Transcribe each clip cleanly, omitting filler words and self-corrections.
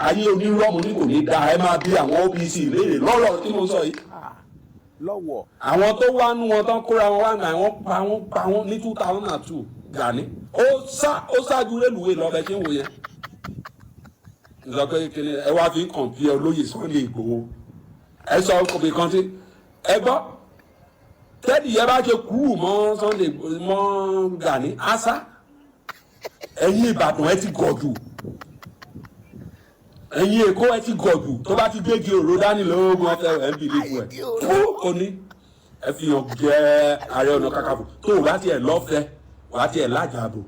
ayé onírọ́mù ní kò ní da ẹ máa bí àwọn OPC léèrè lọ́rọ̀ tí mo sọ yìí. lọ́wọ́. àwọn tó wá nú wọn tán kóra wọn wá náà wọ́n pa wọ́n ní 2002 Gani ó ṣáájú rélùwé lọ́bẹ̀ tí ń wò yẹn. ìsọpẹ́ kele ẹ wá fi kàn bí olóyè Sunday Igboho ẹ sọ kòbí kan tí ẹ gbọ́ tẹ́lẹ̀ yẹn bá ṣe kúrú mọ́ Sunday mọ́ Gani ásá ẹ̀yin Ìbàdàn ẹ ti gọ̀jù ẹ̀yin Èkó ẹ ti gọ̀jù tó bá ti gbégi òró dání lóògùn ọ̀fẹ́ ẹ̀ ń bìlífù ẹ̀ tó kò ní ẹ fi hàn jẹ́ Ààrẹ Ọ̀nà Kakanfò tó o bá tiẹ̀ lọ́fẹ̀ẹ́ wàá tiẹ̀ lájàbò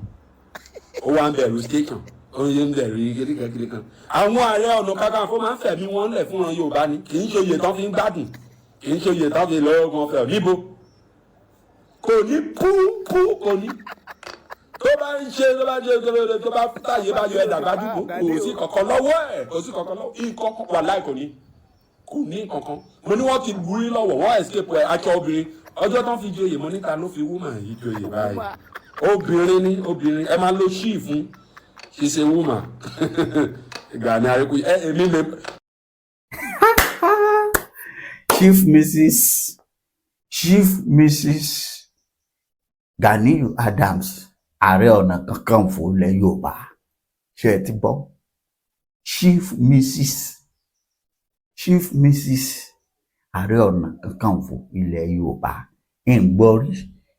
ó wà ń bẹ̀rù station ó ń bẹ̀rù kékeré kan àwọn Ààrẹ Ọ̀nà Kakanfò máa ń fẹ̀mí wọn lẹ̀ fún wọn Yorùbá ni kì í ṣe oyè tán fi ń gbádùn kì í ṣe oyè tán fi lóògùn ọ̀fẹ́ níbo kò ní pú kò ní tó bá ń ṣe tó bá táyé bá yọ ẹ̀dà gbádùn kò sí kankan lọ́wọ́ ẹ̀ kò sí kankan lọ́wọ́ ìkọ̀kọ̀ wà láì kò ní kankan mo ní wọ́n ti burí lọ́wọ́ wọ́n escape ẹ̀ aṣọ obìnrin ọjọ́ tán fi joyè mo níta ló fi woman yìí joyè báyìí obìnrin ẹ máa lo ṣíì fún ṣiṣẹ́ woman Gani Arékúyè èmi lè. Chief Mrs. Gani Adams Ààrẹ Ọ̀nà Kakanfò ilẹ̀ Yorùbá ṣe ẹ ti gbọ́ Chief Mrs. Ààrẹ Ọ̀nà Kakanfò ilẹ̀ Yorùbá ń gbọ́ rí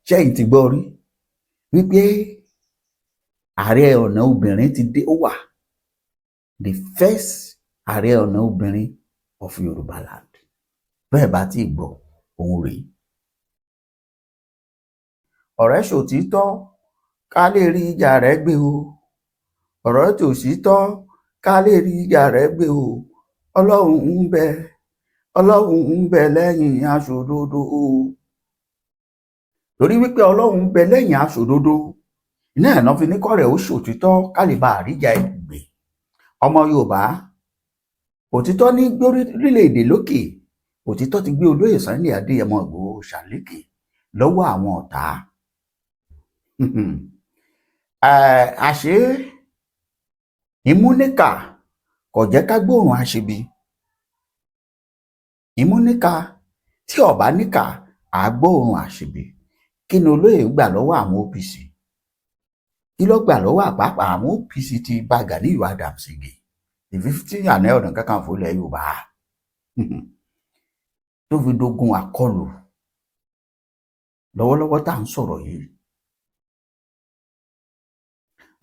ṣẹ́yìn ti gbọ́ rí wípé Ààrẹ Ọ̀nà obìnrin ti dé ó wà the first Ààrẹ Ọ̀nà obìnrin of Yorùbá land bẹ́ẹ̀ bá ti gbọ́ òun rèé ọ̀rẹ́ ṣòtítọ́ ká lè rí ìjà rẹ̀ gbé o ọ̀rọ̀ tòṣítọ́ ká lè rí ìjà rẹ̀ gbé o Ọlọ́run ń bẹ lẹ́yìn aṣòdodo o torí wípé Ọlọ́run ń bẹ lẹ́yìn aṣòdodo iná ẹ̀ náà fi ní kọ́rẹ̀ ó ṣòtítọ́ ká lè bá àríjà ìgbè ọmọ Yorùbá òtítọ́ ní gbórílẹ̀-èdè lókè òtítọ́ ti gbé olóyè Sunday Adéyẹmọ Ìgbòho ṣàlékè lọ́wọ́ àwọn ọ̀tá àṣé ìmúníkà kò jẹ́ ká gbóòórùn àṣebi ìmúníkà tí ọba níkà àgbóòórùn àṣebi kí ni olóyè gbà lọ́wọ́ àwọn OPC kí ló gbà lọ́wọ́ àpapọ̀ àwọn OPC ti bá Gani Adams Ige the 15th Ààrẹ Ọ̀nà Kakanfò ilẹ̀ Yorùbá tó fi dogun àkọlù lọ́wọ́lọ́wọ́ tá à ń sọ̀rọ̀ yìí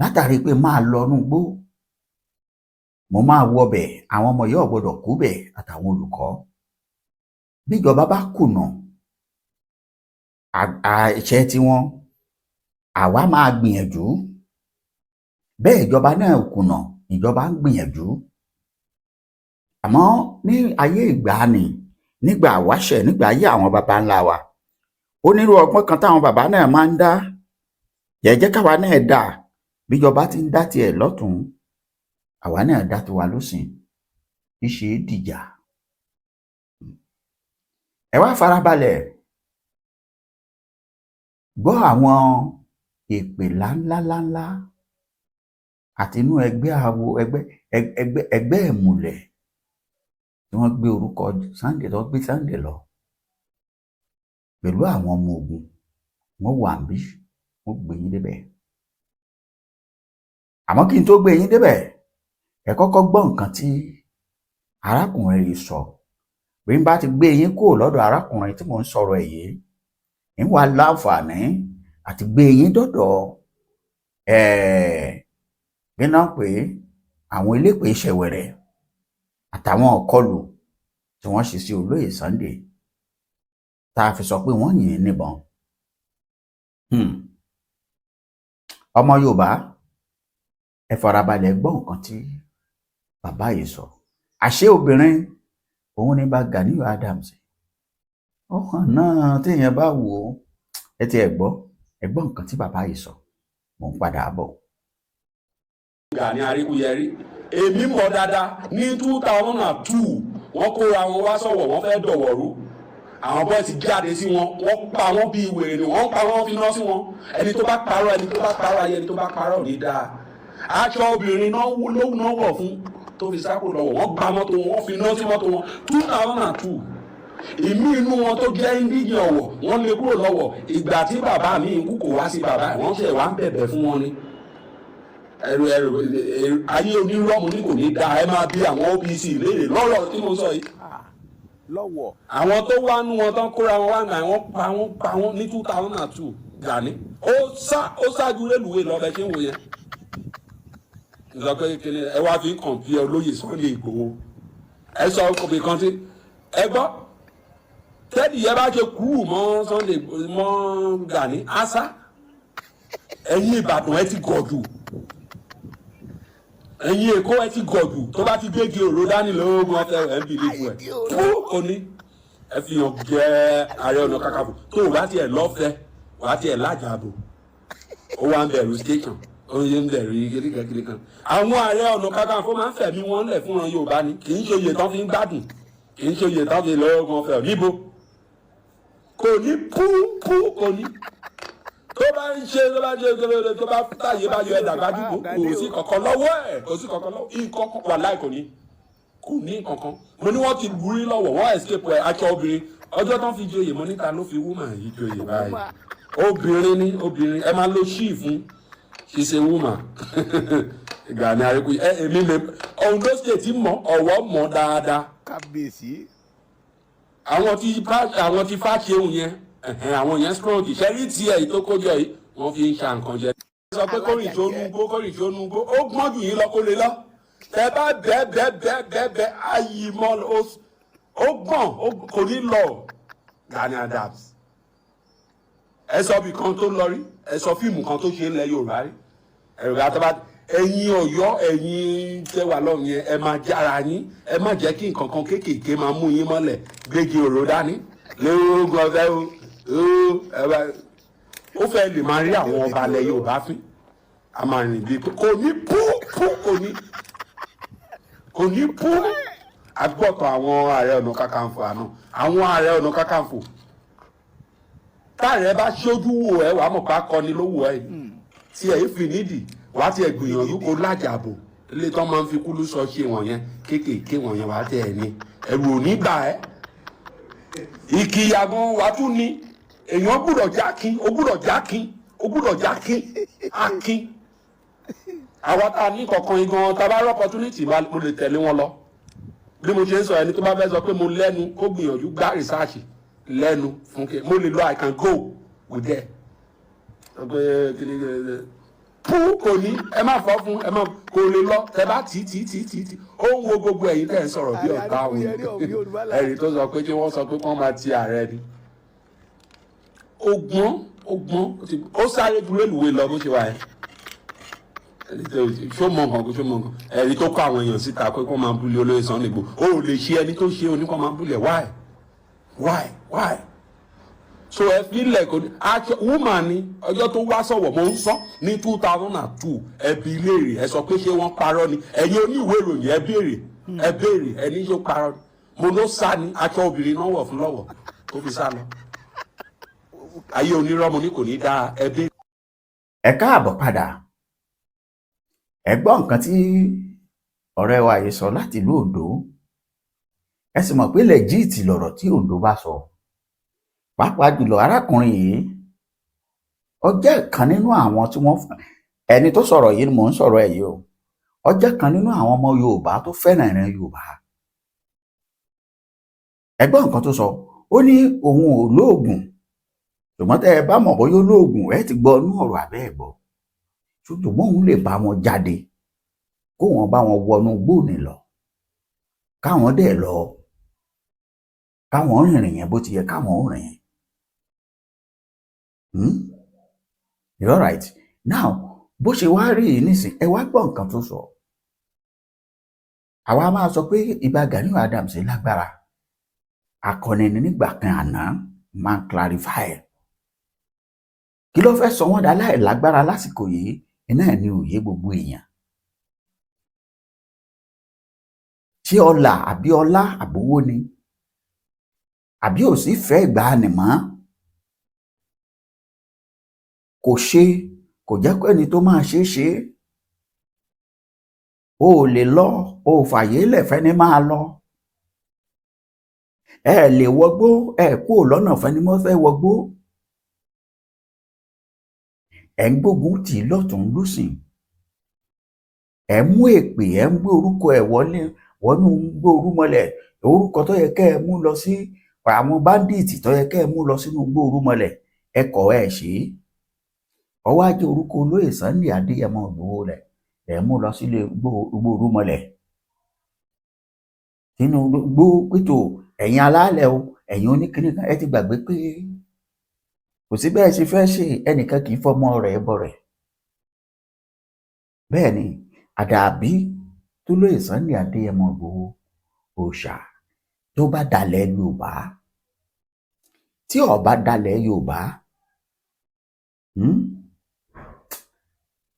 látàrí pé máa lọ núgbó mo máa wọbẹ̀ àwọn ọmọ yóò gbọdọ̀ kú bẹ̀ àtàwọn olùkọ́ bíjọba bá kùnà iṣẹ́ tiwọn àwa máa gbìyànjú bẹ́ẹ̀ ìjọba náà kùnà ìjọba ń gbìyànjú àmọ́ ní ayé ìgbàanì nígbà wáṣẹ̀ nígbà ayé àwọn baba ńlá wa onírú ọgbọ́n kan táwọn bàbá náà máa ń dá jẹ́jẹ́ káwa náà dà bíjọba ti ń dá tiẹ̀ lọ́tún àwa náà dá tiwa lósìn ìṣe dìjà ẹ wá farabalẹ̀ gbọ́ àwọn èpè ńláńláńlá àti inú ẹgbẹ́ àwo ẹgbẹ́ ìmùlẹ̀ tí wọ́n gbé orúkọ Sunday tó gbé Sunday lọ pẹ̀lú àwọn ọmọ ogun wọ́n wà ń bí wọ́n gbé yín débẹ̀ àmọ́ kí n tó gbé yín débẹ̀ ẹ kọ́kọ́ gbọ́ nǹkan tí arákùnrin yìí sọ bí n bá ti gbé yín kúrò lọ́dọ̀ arákùnrin tí mò ń sọ̀rọ̀ ẹ̀ yìí ń wá láǹfààní àti gbé yín dọ́dọ̀ bí náà pé àwọn elépè ìṣẹ̀wẹ̀rẹ̀ àtàwọn ọ̀kọlù tí wọ́n ṣe sí olóyè Sunday tá a fi sọ pé wọ́n yìn ín níbọn ọmọ Yorùbá ẹ farabalẹ̀ gbọ́ nǹkan tí bàbá yìí sọ àṣé obìnrin òun ní bá Gani Adams ọkàn náà téèyàn bá wò ó ẹ ti ẹ gbọ́ nǹkan tí bàbá yìí sọ mò ń padà bọ̀. Gani Arékúyè èmi mọ̀ dáadáa ní 2002 wọ́n kóra wọn wá sọ̀wọ̀ wọ́n fẹ́ dọ̀wọ̀rú àwọn bọ́ọ̀ ti jáde sí wọn wọ́n pa wọ́n bí wèrè ni wọ́n pa wọ́n fi ná sí wọn ẹni tó bá parọ́ ayé ẹni tó bá parọ́ ní dáa aṣọ obìnrin náà wọ̀ fún tó fi sáko lọ́wọ́ wọ́n gba mọ́tò wọn wọ́n fi iná sí mọ́tò wọn 2002 ìmí inú wọn tó jẹ́ indíjì ọ̀wọ̀ wọ́n lè kúrò lọ́wọ́ ìgbà tí bàbá mi kú kò wá sí bàbá wọ́n ṣe wá ń bẹ̀bẹ̀ fún wọn ni ẹrù ayé onírọ́mù ní kò ní da ẹ máa bí àwọn OPC léèrè lọ́rọ̀ tí mo sọ yìí lọ́wọ́. àwọn tó wá nú wọn tán kóra wọn wá náà wọ́n pa wọ́n ní 2002 Gani ó ṣáájú rélùwé lọ bẹ ṣé ń wò yẹn ìsọ pé kíni ẹ wá fi ń kàn bí olóyè Sunday Igboho ẹ sọ kòbí kan tí ẹ gbọ́ tẹ́lì yẹn bá ṣe kúrú mọ́ Sunday mọ́ Gani ásá ẹ̀yin Ìbàdàn ẹ ti gọ̀dù ẹ̀yin Èkó ẹ ti gọ̀dù tó bá ti gbégi òró dání lóògùn ọ̀fẹ́ ẹ̀ ń bìlí fún ẹ̀ kó o ní ẹ fi hàn jẹ́ Ààrẹ Ọ̀nà Kakanfò tó o bá tiẹ̀ lọ́fẹ̀ẹ́ wàá tiẹ̀ lájàbò ó wà ń bẹ̀rù station oye ń bẹ̀rù kékeré kan àwọn Ààrẹ Ọ̀nà Kakanfò máa ń fẹ̀mí wọn lẹ̀ fún wọn Yorùbá ni kì í ṣe oyè tán fi ń gbádùn kì í ṣe oyè tán fi lóògùn ọ̀fẹ́ níbo kò ní pú kò ní tó bá ń ṣe tó bá táyé bá yọ ẹ̀dà gbájú kò sí kankan lọ́wọ́ ẹ̀ kò sí kankan lọ́wọ́ ìkọ̀kan wà láì kò ní kankan mo ní wọ́n ti burí lọ́wọ́ wọ́n escape ẹ̀ aṣọ obìnrin ọjọ́ tán fi joyè mo níta ló fi wúmà yìí joyè báyìí obìnrin ẹ máa lo ṣíì fún ṣiṣẹ́ wúmà Gani Arékúyè èmi lè Ondo State mọ̀ Ọ̀wọ̀ mọ̀ dáadáa kábíyèsí. àwọn tí fàṣẹhùn yẹn àwọn yẹn strong ṣẹ́rí tiẹ̀ tó kójọ yìí wọ́n fi ń ṣa nǹkan jẹ. sọ pé kórìn tó nugbó ó gbọ́n jù yín lọ kó lè lọ tẹ bá bẹ́ẹ̀ ayì mọ́ ó gbọ́n kò ní lọ Gani Adams. ẹ sọ bí kan tó lọ rí ẹ sọ fíìmù kan tó ṣe ń lẹ Yorùbá rí ẹ̀rọ àtọ́bá ẹ̀yin Ọ̀yọ́ ẹ̀yin tẹwà lọ́rùn yẹn ẹ máa jára yín ẹ má jẹ́ kí nǹkan kan kéékèèké máa mú yín mọ́lẹ̀ gbégi òró dání lóògùn ọ̀fẹ́ ó fẹ́ lè máa rí àwọn ọba alẹ́ Yorùbá fín a máa rìn bíi kò ní pú kò ní pú agbọ́tọ̀ àwọn Ààrẹ Ọ̀nà Kakanfò àná àwọn Ààrẹ Ọ̀nà Kakanfò táàrẹ bá ṣojú wò ẹ wàá mọ̀ pé akọni ló wò ẹ tí ẹ fi nídìí wàá tiẹ̀ gbìyànjú kó lájàbò ilé tó máa ń fi kúlú sọ ṣe wọ̀nyẹn kéékèèké wọ̀nyẹn wàá tẹ̀ ẹ̀ ní ẹ̀rù ò ní bà ẹ́ ìkìyàgàn wàá tún ní èèyàn gbúdọ̀ jákin ó gbúdọ̀ jákin akin àwa tá a ní kankan igan tá a bá rọ opportunity mo lè tẹ̀lé wọn lọ bí mo ṣe ń sọ ẹni tó bá fẹ́ sọ pé mo lẹ́nu kó gbìyànjú gbá research lẹ́nu fún kí mo lè lọ I can go with them pú kò ní ẹ má fọ́ fún ẹ má kò lè lọ tẹ bá tì ó ń wo gbogbo ẹ̀yin tẹ̀ ń sọ̀rọ̀ bí ọ̀tá òun ẹ̀rí tó sọ pé kí wọ́n sọ pé kí wọ́n máa ti ààrẹ ni ọgbọ́n ó sáré ju rélùwé lọ bó ṣe wà ẹ́ ṣó mọ nǹkan ẹ̀rí tó kọ́ àwọn èèyàn síta pé kí wọ́n máa búlé olóyè Sunday Igboho ó lè ṣe ẹni tó ṣe oníkọ́ máa búlẹ̀ why so ẹ filẹ̀ kò ní aṣọ woman ni ọjọ́ tó wá sọ̀wọ̀ mo ń sọ ní 2002 ẹbí léèrè ẹ sọ pé ṣé wọ́n parọ́ ni ẹ̀yin oníwèé ìròyìn ẹ béèrè ẹni ṣó parọ́ ni mo ló sá ní aṣọ obìnrin náà wọ̀ fún lọ́wọ́ tó fi sá lọ ayé onírọ́mù ní kò ní dáa ẹ béèrè. ẹ káàbọ̀ padà ẹ gbọ́ nǹkan tí ọ̀rẹ́ wa yìí sọ láti ìlú Oǹdó ẹ sì mọ̀ pé lẹ́jíìtì lọ̀rọ̀ tí Oǹdó bá sọ pàápàá jùlọ arákùnrin yìí ó jẹ́ kan nínú àwọn tí wọ́n ẹni tó sọ̀rọ̀ yìí ni mò ń sọ̀rọ̀ ẹ̀ yìí o ó jẹ́ kan nínú àwọn ọmọ Yorùbá tó fẹ́ràn ìran Yorùbá ẹ gbọ́ nǹkan tó sọ ó ní òun ò lóògùn ṣùgbọ́n tẹ́ ẹ bá mọ̀ bóyá olóògùn ẹ ti gbọ́ inú ọ̀rọ̀ àbẹ́ ẹ̀ gbọ́ ṣùgbọ́n òun lè bá wọn jáde kó wọn bá wọn wọnú gbóòní lọ káwọn dẹ̀ lọ káwọn rìnrìn yẹn bó ti yẹ káwọn rìn you're right now bó ṣe wá rí yìí nísìn ẹ wá gbọ́ nǹkan tó sọ àwa máa sọ pé Ìbà Gani Adams lágbára akọni nígbà kan àná máa ń clarify kí ló fẹ́ sọ wọ́n dá láì lágbára lásìkò yìí iná ẹ̀ ní òye gbogbo èèyàn ṣé ọlà àbí ọlá àbówó ni àbí ò sí fẹ́ ìgbàanì mọ́ kò ṣe kò jẹ́ pé ẹni tó máa ṣe o ò lè lọ o ò fàyè lẹ̀ fẹ́ni máa lọ ẹ lè wọgbó ẹ kúrò lọ́nà fẹ́ni mọ́ fẹ́ wọgbó ẹ ń gbógun tì í lọ́tùn lósìn ẹ mú èpè ẹ ń gbé orúkọ ẹ wọnú gbé orúmọlẹ̀ orúkọ tó yẹ kẹ́ ẹ mú lọ sí àwọn báńdíìtì tó yẹ kẹ́ ẹ mú lọ sínú gbé orúmọlẹ̀ ẹ kọ̀ ẹ ṣe é ọwọ́ ajé orúkọ olóyè Sunday Adéyẹmọ Ìgbòho rẹ̀ ẹ mú lọ sílé gbé orúmọlẹ̀ nínú gbó pétò ẹ̀yin alálẹ̀ o ẹ̀yin oníkíní kan ẹ ti gbàgbé pé kò sí bẹ́ẹ̀ ṣe fẹ́ ṣe ẹnìkan kì í fọmọ rẹ̀ bọ̀ rẹ̀ bẹ́ẹ̀ ni àdàbí tó lóye Sunday Adéyẹmọ Ìgbòho òòṣà tó bá dalẹ̀ Yorùbá tí ó bá dalẹ̀ Yorùbá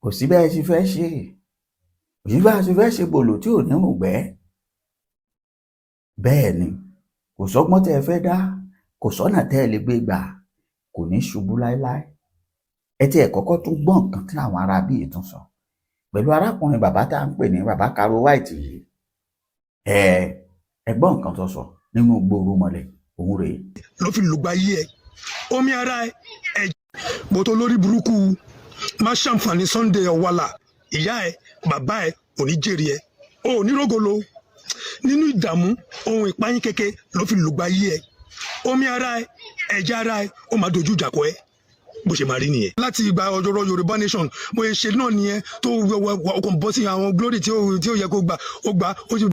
kò sí bẹ́ẹ̀ ṣe fẹ́ ṣe kò sí bẹ́ẹ̀ ṣe fẹ́ ṣe bòlò tí ò ní rùgbẹ́ bẹ́ẹ̀ ni kò sọ́gbọ́n tẹ́ ẹ fẹ́ dá kò sọ́nà tẹ́ ẹ lè gbé gbà kò ní ṣubú láéláé ẹ tí ẹ kọ́kọ́ tún gbọ́ nǹkan tí àwọn ará bíi tún sọ pẹ̀lú arákùnrin bàbá tá à ń pè ní bàbá Caro White yìí ẹ gbọ́ nǹkan tó sọ nínú gbòòrò mọ́lẹ̀ òun rèé. ló fi lùgbà yí ẹ omi ara ẹ gbọ́tọ̀ lórí burúkú má ṣàǹfààní Sunday Ọ̀wàlà ìyá ẹ bàbá ẹ ò ní jèrè ẹ ò ní rògolo nínú ìdààmú ohun ìpáyín kéke ló fi lùgbà yí ẹ omi ara ẹ ẹ̀jẹ̀ ara ẹ ó máa dojú ìjà kọ ẹ bó ṣe máa rí nìyẹn. láti ìgbà ọjọ́rọ̀ Yorùbá nation bó ṣe náà nìyẹn tó ọkàn bọ́ sí àwọn glory tí ó yẹ kó gbà ó gbà ó ṣe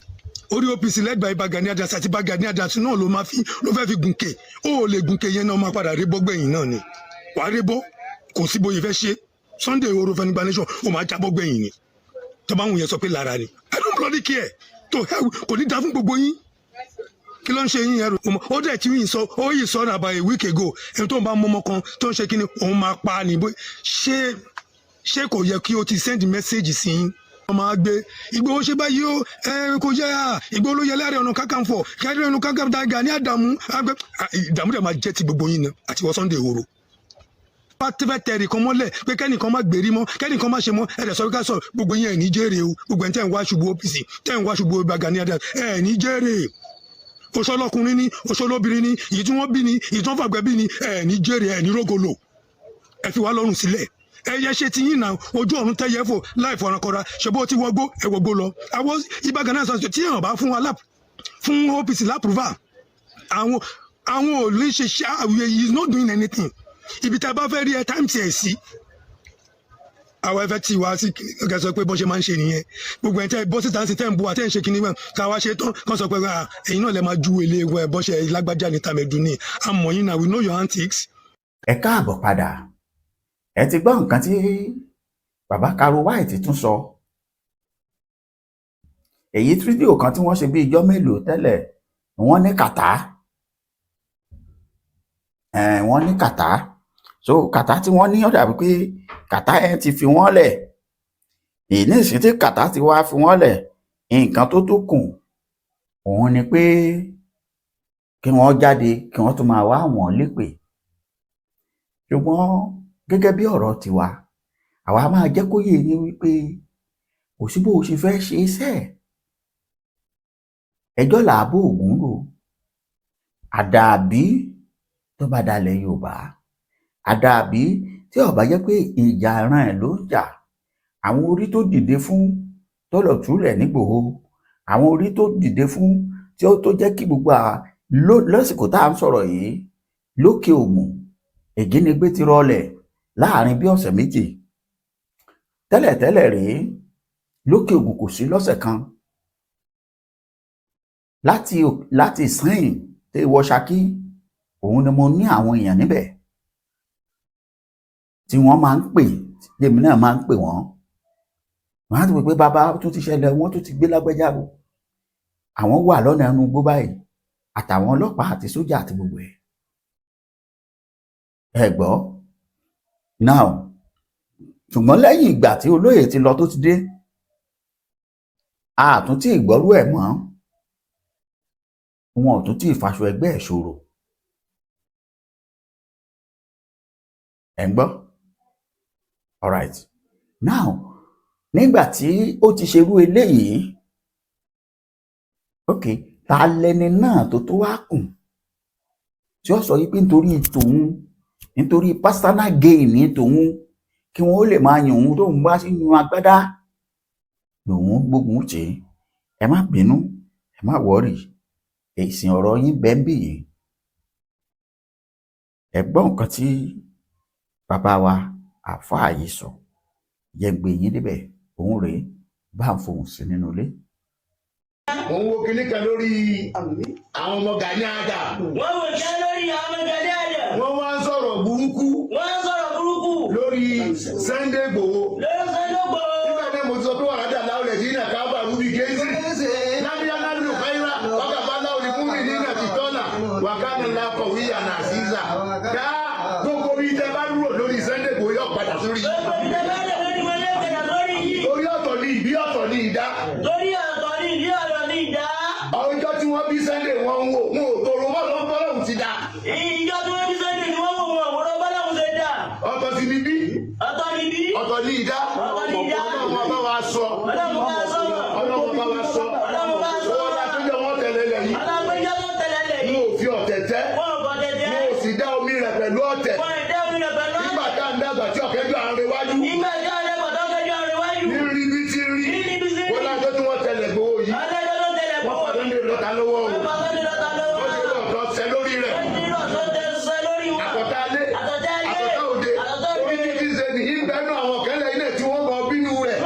orí OPC lẹ́gbàá Ìbà Gani Adams àti Ìbà Gani Adams náà ló fẹ́ fi gùnkè ó lè gùnkè yẹn náà máa padà rébọ́ gbẹ̀yìn náà ni wà á rébọ́ kò sí bóyá fẹ́ ṣe Sunday Igboho Fẹ́nìgbà nation ó máa jábọ́ gbẹ̀yìn ni tọ́ba àwọn yẹn sọ pé lára ni I don't bloody care tó kò ní dá fún gbogbo yín kí ló ń ṣe yín ẹrù ó dẹ̀ tí yín sọ ó yìí sọ about a week ago ẹni tó ń bá mọ́mọ́ kan tó ń ṣe kí ni òun máa pa ni ṣé kò yẹ kí o ti send message sí yín wọ́n máa gbé Ìgbòho ṣe báyìí ó kò yẹ Ìgbòho ló yẹ Ààrẹ Ọ̀nà Kakanfò Ààrẹ Ọ̀nà Kakanfò Gani Adams ìdààmú dẹ̀ máa jẹ́ ti gbogbo yín náà àti wọ́n Sunday Igboho fẹ́ tẹ̀rì kan mọ́lẹ̀ pé kẹ́nìkan má gbèrí mọ́ kẹ́nìkan má ṣe mọ́ ẹ̀rẹ̀ sọ ká sọ gbogbo yín ẹ̀ ní jèrè o gbogbo ẹ̀ tẹ́ ń wá ṣubú OPC tẹ́ ń wá ṣubú Ìbà Gani Adams ẹ̀ ní jèrè oṣọlọkùnrin ní oṣọlóbìnrin ní èyí tí wọ́n bí ní èyí tí wọ́n fàgbẹ́ bí ní ẹ̀ ní jèrè ẹ̀ ní rógolo ẹ̀ fi wá lọ́rùn sílẹ̀ ẹ yẹ ṣe ti yín náà ojú ọ̀run tẹ́yẹ fò láì fọ̀rànkọ́ra ṣe bó ti wọgbó ẹ wọgbó lọ àwọn Ìbà Gani Adams tí èèyàn bá fún OPC lápùrúfà àwọn ò lè ṣe ṣe àwùyẹ he is not doing anything ibi tá a bá fẹ́ rí ẹ time tiẹ̀ sí àwọn ẹfẹ tí wàá sí kí sọ pé bó ṣe máa ń ṣe nìyẹn gbogbo ẹ̀ tẹ́ bọ́ síta sí tẹ́ ń bu àtẹ́ ń ṣe kíní wọn ká wá ṣe tán kán sọ pé ẹ̀yin náà lè máa ju èlé ẹ̀ bọ́ ṣe lágbájá ní tàmẹ̀dùn ní àmọ́ yín náà we know your antics. ẹ káàbọ̀ padà ẹ ti gbọ́ nǹkan tí bàbá Caro White tún sọ èyí fídíò kan tí wọ́n ṣe bí ijọ́ mélòó tẹ́lẹ̀ wọ́n ní kàtá so kàtá tí wọ́n ní ó dàbí pé kàtá ẹ ti fi wọ́n lẹ̀ èyí ní ìsìn tí kàtá ti wá fi wọ́n lẹ̀ nǹkan tó kù òun ni pé kí wọ́n jáde kí wọ́n tún máa wá wọn lépè ṣùgbọ́n gẹ́gẹ́ bí ọ̀rọ̀ tiwa àwa máa jẹ́ kó yé yín wípé kò sí bó o ṣe fẹ́ ṣe iṣẹ́ ẹjọ́ làábò ògún lò àdàbí tó bá dalẹ̀ Yorùbá àdàbí tí ó bá jẹ́ pé ìjà ìran ẹ̀ ló ń jà àwọn orí tó dìde fún tọ́lọ̀ túlẹ̀ nígbòho àwọn orí tó dìde fún tí ó tó jẹ́ kí gbogbo lásìkò tá à ń sọ̀rọ̀ yìí lókè Ògùn ègénégbé ti rọlẹ̀ láàrin bí ọ̀sẹ̀ méjì tẹ́lẹ̀tẹ́lẹ̀ rèé lókè Ògùn kò sí lọ́sẹ̀ kan láti sìn tẹ wọ Ṣakí òun ni mo ní àwọn èèyàn níbẹ̀ tí wọ́n máa ń pè lèmi náà máa ń pè wọ́n á ti pè pé bàbá tún ti ṣẹlẹ̀ wọ́n tún ti gbé lágbájá o àwọn wà lọ́nà ẹnu gbó báyìí àtàwọn ọlọ́pàá àti sójà àti gbogbo ẹ gbọ́ now ṣùgbọ́n lẹ́yìn ìgbà tí olóyè ti lọ tó ti dé àtúntí ìgbọ́rú ẹ̀ mọ́ wọn ò tún tí ìfaṣọ ẹgbẹ́ ẹ̀ ṣòro ẹ̀ ń gbọ́ alright now nígbà tí ó ti ṣerú eléyìí ok ta lẹni náà tó wá kùn tí ó sọ yìí pé nítorí personal gain ní tòun kí wọn ó lè máa yàn òun tóun bá sí yan agbádá lòun gbógun tì í. Ẹ má bínú, ẹ má wọrí, èsì ọ̀rọ̀ yín bẹ́ẹ̀ ń bì yìí. Ẹ gbọ́ nǹkan tí bàbá wa àáfàá yìí sọ, yẹ gbé yín débẹ̀, òun rèé bá ń fohùn sí nínú ilé. Mo ń wo kinní kan lórí àwọn ọmọ Gani Adams. Wọ́n wò jẹ́ lórí àwọn ọmọ Gani Adams. Wọ́n wá ń sọ̀rọ̀ burúkú. Lórí Sunday Igboho. Nígbà tí mo sọ pé wàhálà láwùlẹ̀ sí ìnà kábà rúbi kéésì. Lábíyá lálù káyírà, ọkà bá láwùlẹ̀ fún mi ní ìnà tìtọ́nà. Wàkánù ńlá kọ̀wé àná àṣìṣà. Dá gbogbo bí tẹ bá dúró lórí Sunday Igboho yóò padà sórí. Orí ọ̀tọ̀ ni ìbí ọ̀tọ̀ ni ìdá. Ọjọ́ tí wọ́n bí Sunday wọ́n ń wò, wọn ò tọrọ wọ́n lọ bọ́lọ́hùn ti dá. Ìjọ tí wọ́n bí Sunday ni wọ́n wò wọn òwúrọ̀ bọ́lọ́hùn ti dá. Ọ̀tọ̀ sí ni bí. Ọ̀tọ̀ ni ìdá. Ọlọ́run bá wa sọ. Ọlọ́run bá wa sọ. Wọ́n lápéjọ wọn tẹ̀lé lẹ̀ yìí. Mo ò fi ọ̀tẹ̀ tẹ́. Mo ò sì dá omi rẹ̀ pẹ̀lú ọ̀tẹ̀. Nígbà tá à ń dàgbà tí ọ̀kẹ́jọ́ àárín iwájú. Ní rí bí ti rí. Wọ́n lájọ́ tí wọ́n tẹ̀lé Igboho yìí. Wọ́n padà ń lè lọ́ta lọ́wọ́ o. Wọ́n ṣe lọ́ọ̀tọ̀ ṣẹ lórí rẹ̀. Àkọ́tà alé. Àkọ́tà òde. Orí ní kí n ṣe nìyí ń bẹ́nu àwọn kẹ́lẹ́ ilé tí wọ́n mọ bínú rẹ̀.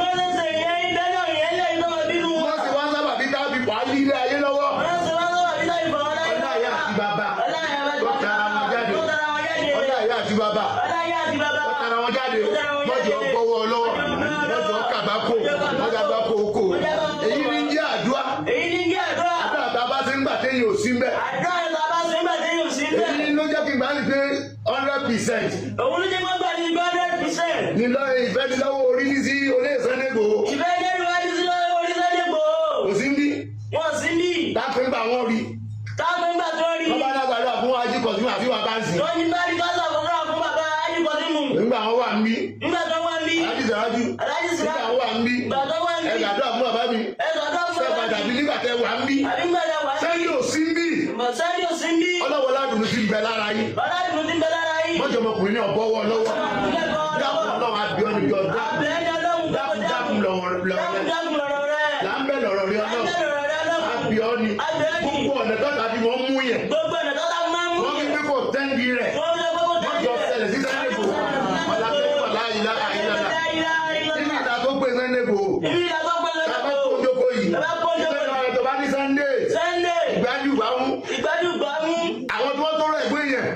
Wọ́n sì wá sábà bí tábì wà á lé ilé ayé lọ́wọ́. Ọlá ìyá àti bàbá. Wọ́n tara wọn jáde. Ọlá ìyá àti bàbá. Wọ́n tara wọn jáde. Mọ́jọ́ gbọ́wọ́ lọ́wọ́. Mọ́jọ́ kàbákò. Mọ́jọ́ àgbákò oko. Èyí ni ń jẹ́ àdúrà. Àdúrà tá a bá ṣe ń gbà téèyàn ò sí ń bẹ̀. Èyí ló jẹ́ kí n bá ní pé 100%. Òun ló jẹ́ kí wọ́n gbà ní 100%. Ní lọ́ọ́ ìfẹ́ ní lọ́wọ́ orí ní sí olé Sunday Igboho. Ìfẹ́ jẹ́ ìwádìí sí lọ́wọ́ orí Sunday Igboho. Kò sí ń bí. Wọ́n sí ń bí. Táàpé ń gbà wọ́n rí. Táàpé ń gbà tó rí. Wọ́n bá lágbàdo àfún ají kọ̀símù àti wà káńsì. Wọ́n ní bá rí kásá fún bàbá Ají Kọ̀símù. Nígbà wọn wà ń bí. Nígbà tó wà ń bí. Alájí Sàrájú. Nígbà wọn wà ń bí. Nígbà tó wà ń bí. Ẹ̀gàdọ́ àfún bàbá mi. Ṣé padà bí nígbà tẹ wà ń bí. Sunday ò sí ń bí. Ọlọ́wọ́ ládùn ti ń bẹ lára yín. Mọ́jọ́ ọmọkùnrin náà bọ́wọ́ lọ́wọ́. Dákun Ọlọ́run abiọ́ níbi ọdún. Dákun lọ́rọ̀ rẹ̀. Là ń bẹ̀ lọ́rọ̀ rẹ̀ Ọlọ́run. Abiọ́ ni. Gbogbo ọ̀nà tó tàbí wọ́n mú yẹn. Wọ́n fi pé kò tẹ́ǹdì rẹ̀. Mọ́jọ́ ṣẹlẹ̀ sí Sunday Igboho. Ọ̀làkẹ́kọ̀ọ́ láàyè láàyè. Níbi ìta tó gbé Sunday Igboho. Káfẹ́ kó jókòó yìí. Ìgbẹ́ náà tó bá ní Sunday. Ìgbájú gbà mú. Àwọn tí wọ́n tó rẹ̀ gbé yẹn.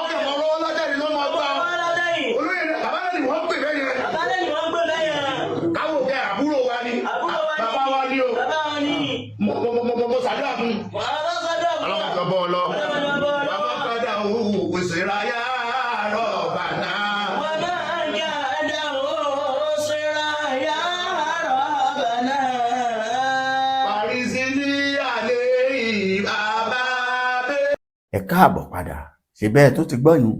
Ọkẹ́ mọ̀ lọ́wọ́ lọ́jọ́ ìlú lọ́mọ ọgbà. Olóyè rẹ̀ bàbá náà ni wọ́n pè bẹ́ẹ̀ yẹn. Káwọ̀ kẹ́ àbúrò wa ni. Bàbá wa ni o. Mo ṣàdúrà fún. Ọlọ́run tó bọ́ ọ lọ. Bàbá padà òwò pèsè ráyà rọ̀ bàtà. Ẹ káàbọ̀ padà, ṣe bẹ́ẹ̀ tó ti gbọ́yún.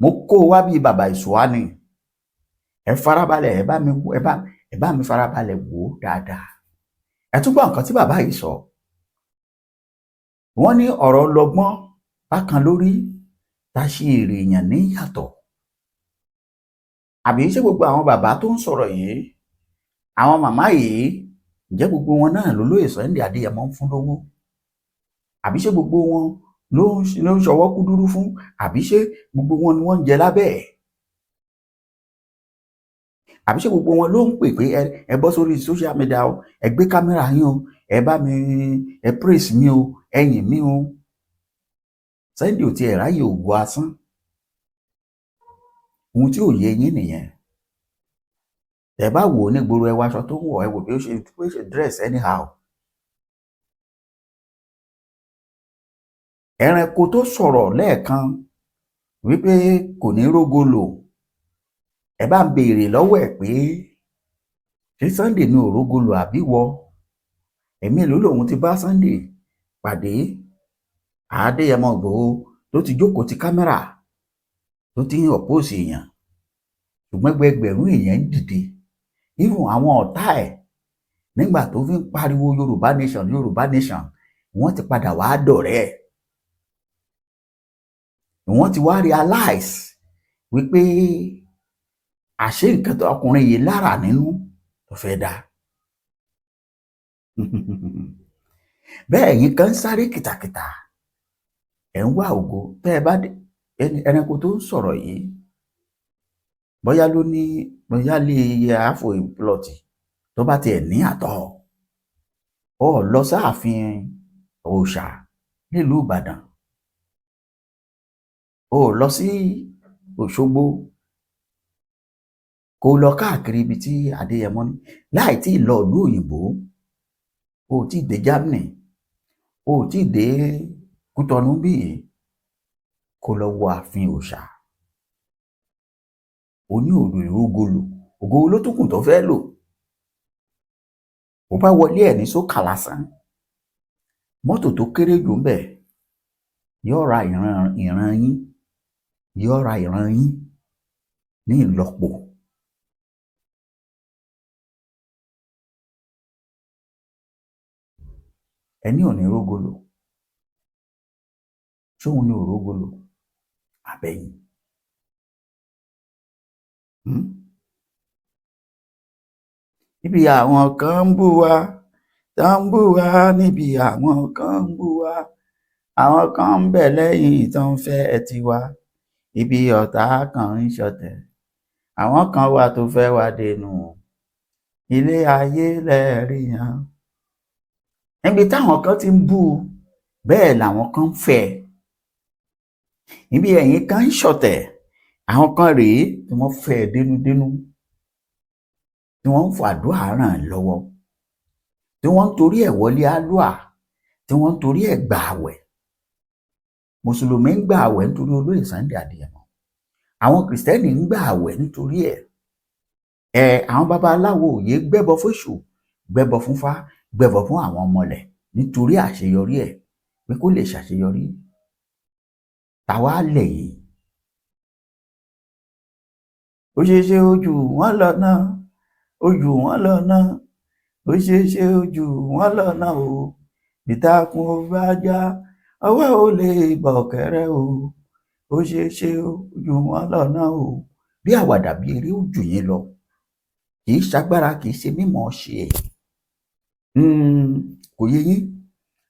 Mo kó wá bí bàbá ìṣòwá ni. Ẹ farabalẹ̀, ẹ bá mi farabalẹ̀ wò ó dáadáa. Ẹ tún gbọ́ nǹkan tí bàbá yìí sọ. Wọ́n ní ọ̀rọ̀ lọ́gbọ́n bákan lórí tá ṣe èrè èèyàn ní yàtọ̀. Àbí ṣé gbogbo àwọn bàbá tó ń sọ̀rọ̀ yìí, àwọn màmá yìí, ǹjẹ́ gbogbo wọn náà lólóyè Sunday Adéyẹmọ ń fún lówó? Àbí ṣé gbogbo wọn ló ń ṣọwọ́ kúdúrú fún? Àbí ṣé gbogbo wọn ni wọ́n ń jẹ lábẹ́ ẹ̀? Àbí ṣé gbogbo wọn ló ń pè pé ẹ bọ́ sórí social media o, ẹ gbé kámẹ́rà yín o, ẹ bá mi ẹ praise mi o, ẹ yìn mí o? Sunday ò tiẹ̀ ráyè ògo asán. Ohun tí ò yé yín nìyẹn. Ẹ bá wò ó ní gbòòrò, ẹ wọ aṣọ tó ń wọ̀, ẹ wò bí ó ṣe dress anyhow. Ẹranko tó sọ̀rọ̀ lẹ́ẹ̀kan wípé kò ní rógo lò, ẹ bá ń béèrè lọ́wọ́ ẹ̀ pé ṣé Sunday ní òrógo lò àbí wọ? Ẹ̀mí èlò lòun ti bá Sunday pàdé Adéyẹmọ Ìgbòho tó ti jókòó ti kámẹ́rà tó ti ń ọ̀pọ̀sì èèyàn, ṣùgbọ́n ẹgbẹ̀rún èèyàn ń dìde even àwọn ọ̀tá ẹ̀ nígbà tó fi ń pariwo Yorùbá nation Yorùbá nation wọ́n ti padà wá dọ̀rẹ́ ẹ̀. Wọ́n ti wá realize wípé àṣé nǹkan tó ọkùnrin yìí lára nínú tó fẹ́ dá. Bẹ́ẹ̀ yín kan sáré kìtàkìtà ẹ̀ ń wá ògo tẹ́ ẹ bá ẹranko tó ń sọ̀rọ̀ yìí bóyá ló ní bóyá lè yẹ àfò ìplọ̀tì tó bá tiẹ̀ ní àtọ̀ ọ lọ sáàfin òòṣà nílùú Ìbàdàn ó lọ sí Òṣogbo kó lọ káàkiri ibi tí Adéyẹmọ ní láì tí ì lọ ìlú òyìnbó ó tí ì dé Germany ó tí ì dé Kútọnù bíi kó lọ wọ ààfin òòṣà ó ní ògo ló tó kù tó fẹ́ lò ó bá wọlé ẹ̀ ní sókà lásán mọ́tò tó kéré jù ń bẹ̀ yóò ra ìran yín yóò ra ìran yín ní ìlọ́po. Ẹni ò ní rógolo ṣóun ní òrógolo àbẹ̀yìn. Níbi àwọn kan ń bú wa tó ń bú wa níbi àwọn kan ń bú wa àwọn kan ń bẹ̀ lẹ́yìn tó ń fẹ́ tiwa ibi ọ̀tá kan ń ṣọ̀tẹ̀ àwọn kan wà tó fẹ́ wá dẹnu ilé ayé lẹ́ẹ̀rí yan. Níbi táwọn kan ti ń bú bẹ́ẹ̀ làwọn kan ń fẹ́ níbi ẹ̀yìn kan ń ṣọ̀tẹ̀ àwọn kan rèé tí wọ́n fẹ́ dénúdénú tí wọ́n ń fàdúrà ràn lọ́wọ́ tí wọ́n ń torí ẹ̀ wọlé àlùà tí wọ́n ń torí ẹ̀ gbà àwẹ̀. Mùsùlùmí ń gbà àwẹ̀ nítorí olóyè Sunday Adéyẹmọ àwọn kìrìsìtẹ́nì ń gbà àwẹ̀ nítorí ẹ̀ àwọn babaláwo òye gbẹ́bọ fóṣù gbẹ́bọ fúnfá gbẹ́bọ fún àwọn ọmọlẹ̀ nítorí àṣeyọrí ẹ̀ pé kó lè ṣàṣeyọrí. Tàwa lẹ̀ yìí ó ṣeé ṣe ojú wọn lọ náà ojú wọn lọ náà ó ṣeé ṣe ojú wọn lọ náà o ìtàkùn ò bá já ọwọ́ ò lè bọ̀ kẹ́rẹ́ o ó ṣeé ṣe ojú wọn lọ náà o. Bí àwàdà bí eré ojú yẹn lọ kì í ṣagbára kì í ṣe mímọ̀ ṣe ẹ̀ kò yé yín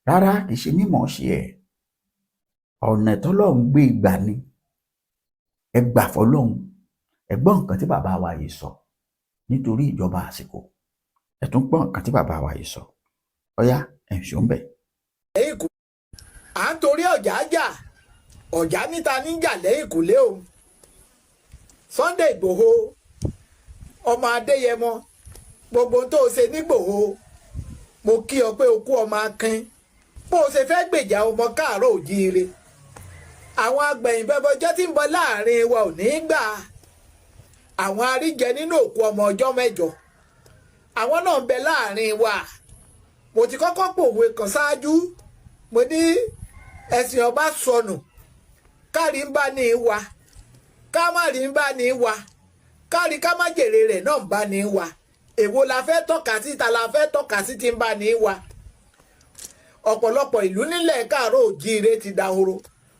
rárá kì í ṣe mímọ̀ ṣe ẹ̀ ọ̀nà tọ́lọ́run gbé ìgbà ni ẹ gbà fọlọ́run ẹ gbọ́ nǹkan tí bàbá wa yìí sọ nítorí ìjọba àsìkò ẹ tún gbọ́ nǹkan tí bàbá wa yìí sọ ọyá ẹ̀ ń ṣó ń bẹ̀. à ń torí ọ̀jà jà ọ̀jà níta níjà lẹ́yìn kùlé o Sunday Ìgbòho ọmọ Adéyẹmọ gbogbo tó o ṣe nígbòho mo kí ọ pé o kú ọmọ akin bó o ṣe fẹ́ gbèjà ọmọ káàárọ̀ òjíire àwọn agbẹ̀yìnbẹ̀bọjọ́ tí ń bọ̀ láàrin wa ò ní gbà àwọn aríjẹ nínú òkú ọmọ ọjọ́ mẹ́jọ àwọn náà ń bẹ láàrin wa mo ti kọ́kọ́ pòwe kan ṣáájú mo ní ẹ̀sìn ọba sọnù kárí ń bá ní í wa ká má rí ń bá ní í wa kárí ká má jèrè rẹ̀ náà ń bá ní í wa èwo la fẹ́ tọ́ka sí ta la fẹ́ tọ́ka sí ti ń bá ní í wa ọ̀pọ̀lọpọ̀ ìlú nílẹ̀ káàárọ̀ òjíire ti dahoro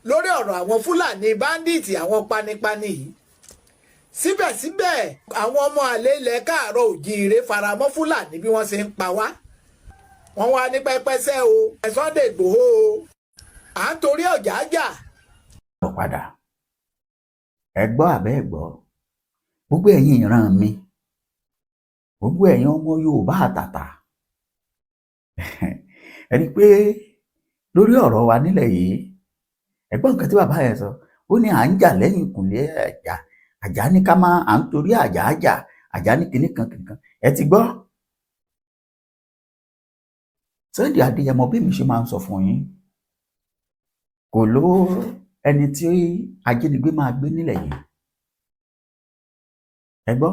lórí ọ̀rọ̀ àwọn Fúlàní báńdíìtì àwọn panipani yìí síbẹ̀síbẹ̀ àwọn ọmọ àlè ilẹ̀ káàárọ̀ òjíire faramọ́ Fúlàní bí wọ́n ṣe ń pa wá wọ́n wá ní pẹ́pẹ́sẹ́ o Sunday Ìgbòho o à ń torí ọ̀jà jà. Padà ẹ gbọ́ àbẹ́ ẹ gbọ́ gbogbo ẹ̀yin ìran mi gbogbo ẹ̀yin ọmọ Yorùbá àtàtà ẹni pé lórí ọ̀rọ̀ wa nílẹ̀ yìí ẹ̀gbọ́n nǹkan tí bàbá yẹn sọ ó ní à ń jà lẹ́yìn ìkùnlé àjà ní ká máa à ń torí àjà ní kinní kan ẹ ti gbọ́. Sunday Adéyẹmọ bí mi ṣe máa ń sọ fún yín kò ló ẹni tí ajínigbé máa gbé nílẹ̀ yìí ẹ gbọ́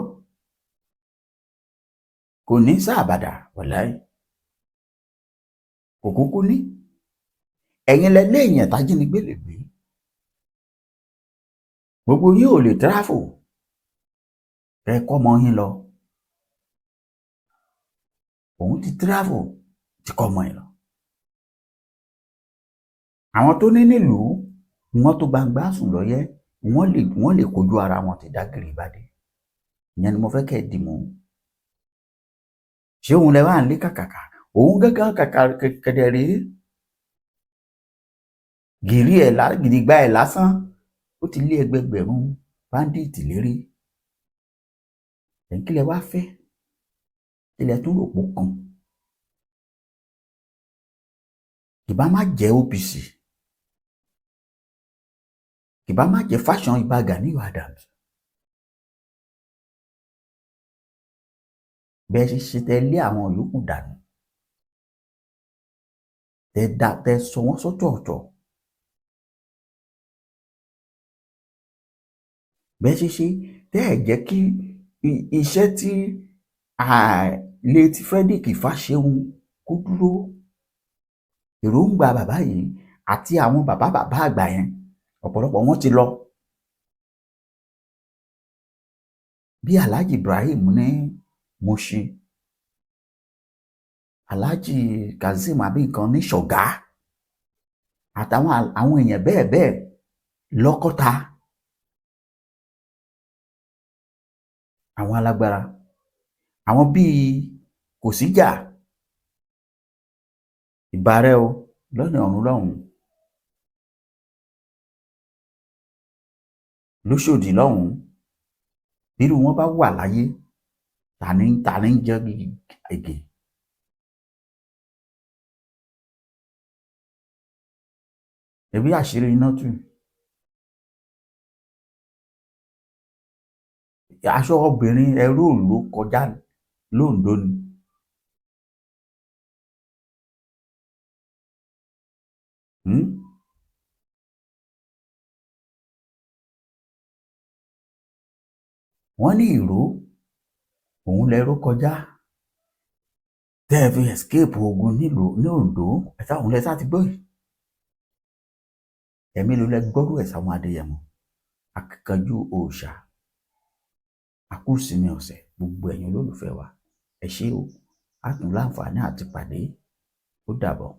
kò ní sáàbàdà wọ̀láì kò kúkú ní ẹ̀yin lẹ léèyàn tájínigbé lè gbé gbogbo yín ò lè tráfò ẹ kọ́ ọmọ yín lọ òun ti travel ti kọ́ ọmọ ẹ̀ lọ. àwọn tó ní nílùú wọn tó gbangba sùn lọ́yẹ́ wọ́n lè kojú ara wọn ti dágìrì ìbàdí. ìyẹn ni mo fẹ́ kẹ́ ẹ dìmú. ṣé òun lẹ wá ń lé kàkàkà òun gángan kàkà kẹ̀dẹ̀ rèé gidigba ẹ̀ lásán ó ti lé ẹgbẹgbẹ̀rún báńdíìtì lérí. ẹ̀yin kí lẹ wá fẹ́ ilẹ̀ tún rò pó kan. ìbá má jẹ́ OPC ìbá má jẹ́ Fashion Ìbà Gani Adams. bẹ́ẹ̀ ṣe ṣe tẹ lé àwọn yòókù dànù tẹ sọ wọ́n sọ́tọ̀ọ̀tọ̀. bẹ́ẹ̀ ṣe ṣe tẹ́ ẹ̀ jẹ́ kí iṣẹ́ tí ilé tí Frederick Fáṣẹ̀hùn kó dúró. èròǹgbà bàbá yìí àti àwọn bàbá àgbà yẹn ọ̀pọ̀lọpọ̀ wọn ti lọ. bí Alhaji Ibrahim ní Mushin, Alhaji Kazeem àbí nǹkan ní Ṣọ̀gá àtàwọn èèyàn bẹ́ẹ̀ lọ́kọ́ta. àwọn alágbára àwọn bíi Kòsíjà ìbàrẹ̀ o lọ́nà ọ̀run lọ́hùn lóṣòdì lọ́hùn bírú wọn bá wà láyé tani ń jẹ́ ègè. ẹbí àṣírí iná tù. aṣọ obìnrin ẹrú òòlù kọjá lóńdó ni. wọ́n ní ìró òun lẹ́rú kọjá tẹ́ ẹ fi escape ogun ní Oǹdó ẹ̀sà òun lẹ́sà ti gbọ́ yìí. ẹ̀mí ló lẹ gbọ́rú ẹ̀ sáwọn Adéyẹmọ akíkanjú òòṣà àkúùsìnmi ọ̀sẹ̀ gbogbo ẹ̀yin olólùfẹ́ wa ẹ ṣé o á tún láǹfààní àti pàdé ó dàbọ̀.